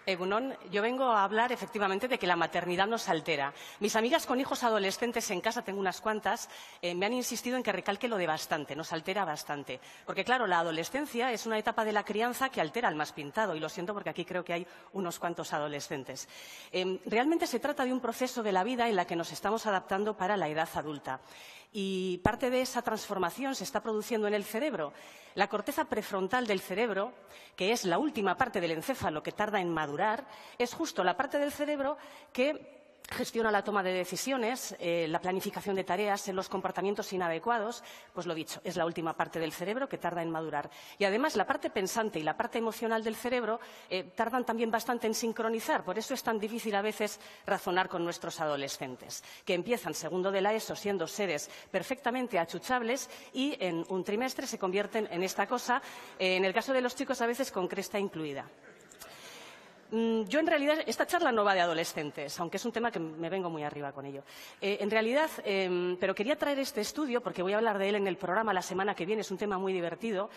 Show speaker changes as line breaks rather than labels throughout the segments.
Egunon, yo vengo a hablar efectivamente de que la maternidad nos altera. Mis amigas con hijos adolescentes en casa, tengo unas cuantas, me han insistido en que recalque lo de bastante, nos altera bastante. Porque claro, la adolescencia es una etapa de la crianza que altera al más pintado, y lo siento porque aquí creo que hay unos cuantos adolescentes. Realmente se trata de un proceso de la vida en la que nos estamos adaptando para la edad adulta. Y parte de esa transformación se está produciendo en el cerebro. La corteza prefrontal del cerebro, que es la última parte del encéfalo que tarda en madurar, es justo la parte del cerebro que gestiona la toma de decisiones, la planificación de tareas, los comportamientos inadecuados. Pues lo dicho, es la última parte del cerebro que tarda en madurar. Y además la parte pensante y la parte emocional del cerebro tardan también bastante en sincronizar. Por eso es tan difícil a veces razonar con nuestros adolescentes, que empiezan segundo de la ESO siendo seres perfectamente achuchables y en un trimestre se convierten en esta cosa, en el caso de los chicos a veces con cresta incluida. Yo, en realidad, esta charla no va de adolescentes, aunque es un tema que me vengo muy arriba con ello. En realidad, pero quería traer este estudio porque voy a hablar de él en el programa la semana que viene. Es un tema muy divertido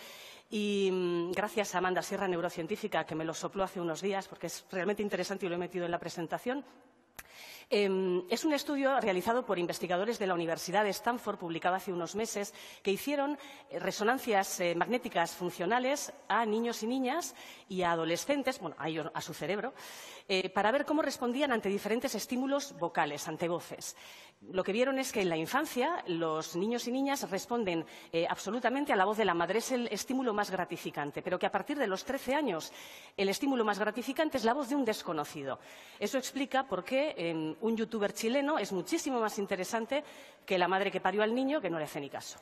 y gracias a Amanda Sierra, neurocientífica, que me lo sopló hace unos días porque es realmente interesante y lo he metido en la presentación. Es un estudio realizado por investigadores de la Universidad de Stanford, publicado hace unos meses, que hicieron resonancias magnéticas funcionales a niños y niñas y a adolescentes, bueno, a ellos, a su cerebro, para ver cómo respondían ante diferentes estímulos vocales, ante voces. Lo que vieron es que en la infancia los niños y niñas responden absolutamente a la voz de la madre, es el estímulo más gratificante, pero que a partir de los 13 años el estímulo más gratificante es la voz de un desconocido. Eso explica por qué un youtuber chileno es muchísimo más interesante que la madre que parió al niño, que no le hace ni caso.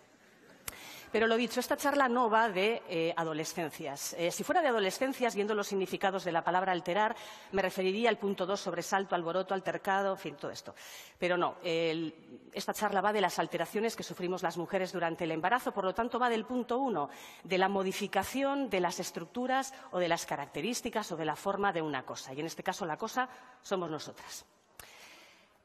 Pero lo dicho, esta charla no va de adolescencias. Si fuera de adolescencias, viendo los significados de la palabra alterar, me referiría al punto 2, sobresalto, alboroto, altercado, en fin, todo esto. Pero no, esta charla va de las alteraciones que sufrimos las mujeres durante el embarazo, por lo tanto va del punto 1, de la modificación de las estructuras o de las características o de la forma de una cosa. Y en este caso la cosa somos nosotras.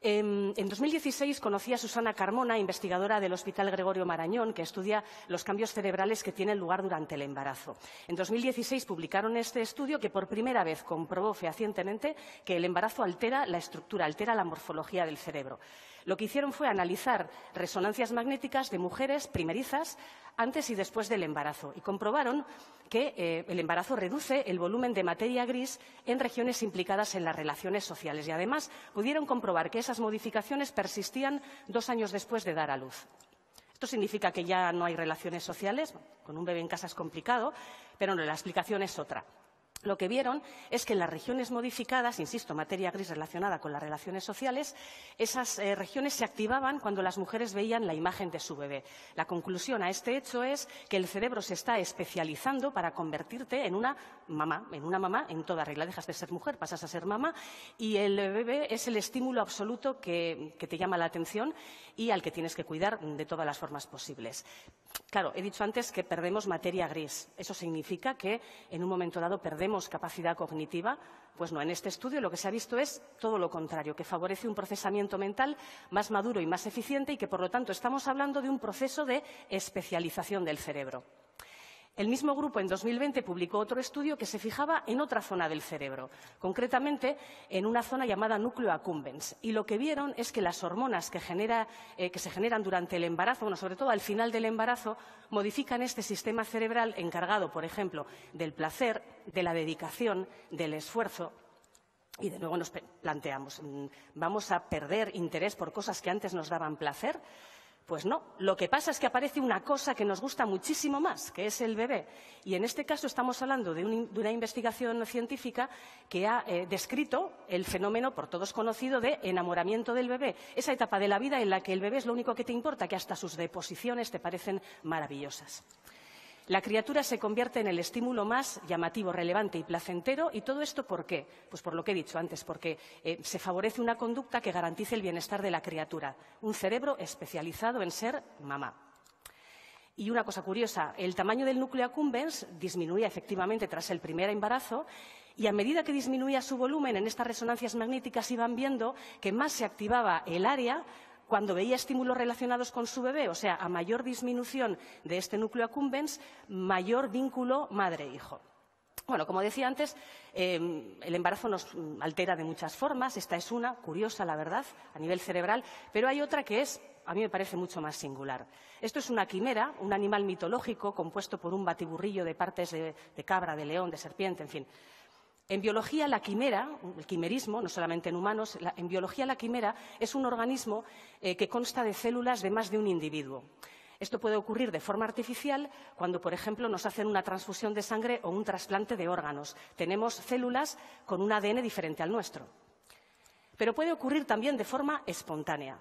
En 2016 conocí a Susana Carmona, investigadora del Hospital Gregorio Marañón, que estudia los cambios cerebrales que tienen lugar durante el embarazo. En 2016 publicaron este estudio que por primera vez comprobó fehacientemente que el embarazo altera la estructura, altera la morfología del cerebro. Lo que hicieron fue analizar resonancias magnéticas de mujeres primerizas antes y después del embarazo y comprobaron que el embarazo reduce el volumen de materia gris en regiones implicadas en las relaciones sociales y además pudieron comprobar que esas modificaciones persistían 2 años después de dar a luz. ¿Esto significa que ya no hay relaciones sociales? Con un bebé en casa es complicado, pero no, la explicación es otra. Lo que vieron es que en las regiones modificadas, insisto, materia gris relacionada con las relaciones sociales, esas regiones se activaban cuando las mujeres veían la imagen de su bebé. La conclusión a este hecho es que el cerebro se está especializando para convertirte en una mamá en toda regla. Dejas de ser mujer, pasas a ser mamá y el bebé es el estímulo absoluto que te llama la atención y al que tienes que cuidar de todas las formas posibles. Claro, he dicho antes que perdemos materia gris. Eso significa que en un momento dado perdemos capacidad cognitiva. Pues no, en este estudio lo que se ha visto es todo lo contrario, que favorece un procesamiento mental más maduro y más eficiente y que, por lo tanto, estamos hablando de un proceso de especialización del cerebro. El mismo grupo en 2020 publicó otro estudio que se fijaba en otra zona del cerebro, concretamente en una zona llamada núcleo accumbens. Y lo que vieron es que las hormonas que se generan durante el embarazo, bueno, sobre todo al final del embarazo, modifican este sistema cerebral encargado, por ejemplo, del placer, de la dedicación, del esfuerzo. Y de nuevo nos planteamos, ¿vamos a perder interés por cosas que antes nos daban placer? Pues no, lo que pasa es que aparece una cosa que nos gusta muchísimo más, que es el bebé. Y en este caso estamos hablando de una investigación científica que ha descrito el fenómeno por todos conocido de enamoramiento del bebé. Esa etapa de la vida en la que el bebé es lo único que te importa, que hasta sus deposiciones te parecen maravillosas. La criatura se convierte en el estímulo más llamativo, relevante y placentero. ¿Y todo esto por qué? Pues por lo que he dicho antes, porque se favorece una conducta que garantice el bienestar de la criatura. Un cerebro especializado en ser mamá. Y una cosa curiosa, el tamaño del núcleo accumbens disminuía efectivamente tras el primer embarazo y a medida que disminuía su volumen en estas resonancias magnéticas iban viendo que más se activaba el área cuando veía estímulos relacionados con su bebé, o sea, a mayor disminución de este núcleo accumbens, mayor vínculo madre-hijo. Bueno, como decía antes, el embarazo nos altera de muchas formas. Esta es una, curiosa, la verdad, a nivel cerebral, pero hay otra que a mí me parece mucho más singular. Esto es una quimera, un animal mitológico compuesto por un batiburrillo de partes de cabra, de león, de serpiente, en fin. En biología, la quimera, el quimerismo, no solamente en humanos, en biología la quimera es un organismo que consta de células de más de un individuo. Esto puede ocurrir de forma artificial cuando, por ejemplo, nos hacen una transfusión de sangre o un trasplante de órganos. Tenemos células con un ADN diferente al nuestro. Pero puede ocurrir también de forma espontánea.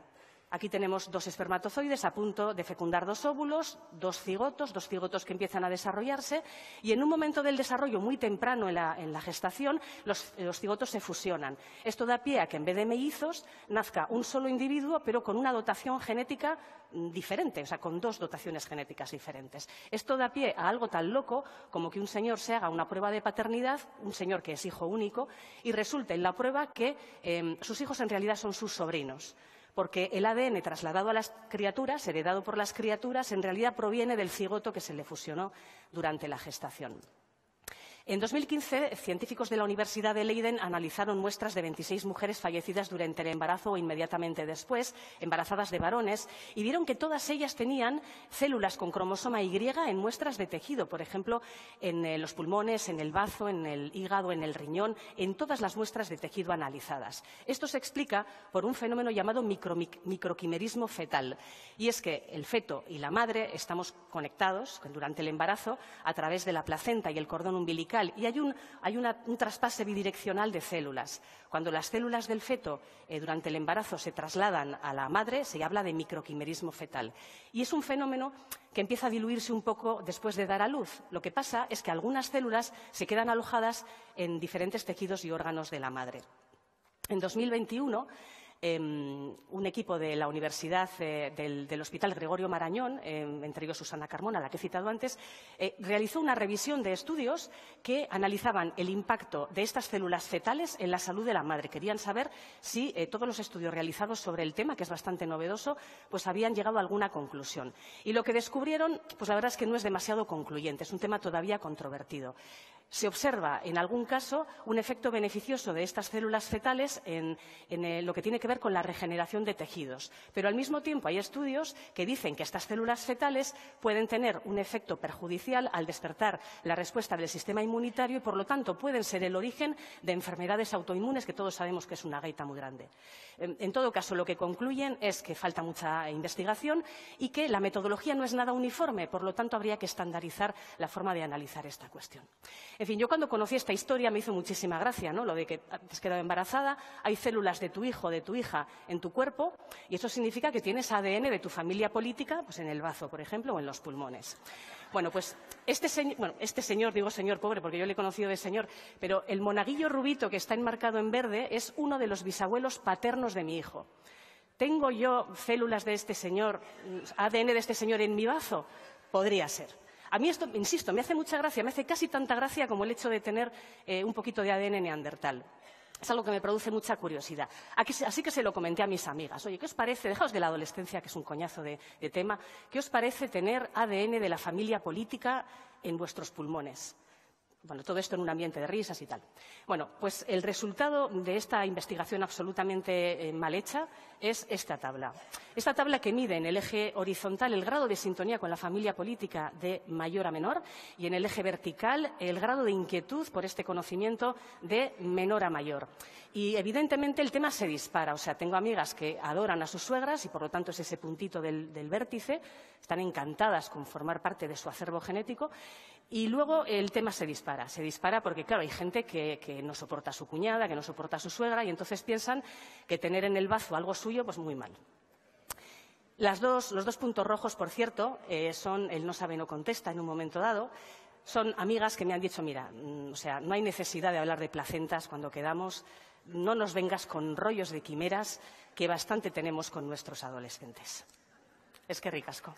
Aquí tenemos 2 espermatozoides a punto de fecundar 2 óvulos, 2 cigotos que empiezan a desarrollarse y en un momento del desarrollo muy temprano en la gestación los cigotos se fusionan. Esto da pie a que en vez de mellizos nazca un solo individuo pero con una dotación genética diferente, o sea, con 2 dotaciones genéticas diferentes. Esto da pie a algo tan loco como que un señor se haga una prueba de paternidad, un señor que es hijo único, y resulte en la prueba que sus hijos en realidad son sus sobrinos. Porque el ADN trasladado a las criaturas, heredado por las criaturas, en realidad proviene del cigoto que se le fusionó durante la gestación. En 2015, científicos de la Universidad de Leiden analizaron muestras de 26 mujeres fallecidas durante el embarazo o inmediatamente después, embarazadas de varones, y vieron que todas ellas tenían células con cromosoma Y en muestras de tejido, por ejemplo, en los pulmones, en el bazo, en el hígado, en el riñón, en todas las muestras de tejido analizadas. Esto se explica por un fenómeno llamado microquimerismo fetal, y es que el feto y la madre estamos conectados durante el embarazo a través de la placenta y el cordón umbilical, y hay un traspase bidireccional de células. Cuando las células del feto durante el embarazo se trasladan a la madre, se habla de microquimerismo fetal. Y es un fenómeno que empieza a diluirse un poco después de dar a luz. Lo que pasa es que algunas células se quedan alojadas en diferentes tejidos y órganos de la madre. En 2021, un equipo de la Universidad del Hospital Gregorio Marañón, entre ellos Susana Carmona, la que he citado antes, realizó una revisión de estudios que analizaban el impacto de estas células fetales en la salud de la madre. Querían saber si todos los estudios realizados sobre el tema, que es bastante novedoso, pues habían llegado a alguna conclusión. Y lo que descubrieron, pues la verdad es que no es demasiado concluyente, es un tema todavía controvertido. Se observa, en algún caso, un efecto beneficioso de estas células fetales en lo que tiene que ver con la regeneración de tejidos. Pero, al mismo tiempo, hay estudios que dicen que estas células fetales pueden tener un efecto perjudicial al despertar la respuesta del sistema inmunitario y, por lo tanto, pueden ser el origen de enfermedades autoinmunes, que todos sabemos que es una gaita muy grande. En todo caso, lo que concluyen es que falta mucha investigación y que la metodología no es nada uniforme. Por lo tanto, habría que estandarizar la forma de analizar esta cuestión. En fin, yo cuando conocí esta historia me hizo muchísima gracia, ¿no? Lo de que te has quedado embarazada, hay células de tu hijo o de tu hija en tu cuerpo y eso significa que tienes ADN de tu familia política pues en el bazo, por ejemplo, o en los pulmones. Bueno, pues este señor, digo señor pobre porque yo le he conocido de señor, pero el monaguillo rubito que está enmarcado en verde es uno de los bisabuelos paternos de mi hijo. ¿Tengo yo células de este señor, ADN de este señor en mi bazo? Podría ser. A mí esto, insisto, me hace mucha gracia, me hace casi tanta gracia como el hecho de tener un poquito de ADN neandertal. Es algo que me produce mucha curiosidad. Así que se lo comenté a mis amigas. Oye, ¿qué os parece? Dejaos de la adolescencia, que es un coñazo de tema. ¿Qué os parece tener ADN de la familia política en vuestros pulmones? Bueno, todo esto en un ambiente de risas y tal. Bueno, pues el resultado de esta investigación absolutamente mal hecha es esta tabla. Esta tabla que mide en el eje horizontal el grado de sintonía con la familia política de mayor a menor y en el eje vertical el grado de inquietud por este conocimiento de menor a mayor. Y evidentemente el tema se dispara. O sea, tengo amigas que adoran a sus suegras y por lo tanto es ese puntito del vértice. Están encantadas con formar parte de su acervo genético. Y luego el tema se dispara. Se dispara porque, claro, hay gente que no soporta a su cuñada, que no soporta a su suegra y entonces piensan que tener en el bazo algo suyo, pues muy mal. Los dos puntos rojos, por cierto, son el no sabe, no contesta en un momento dado. Son amigas que me han dicho, mira, o sea, no hay necesidad de hablar de placentas cuando quedamos, no nos vengas con rollos de quimeras que bastante tenemos con nuestros adolescentes. Eskerrik asko.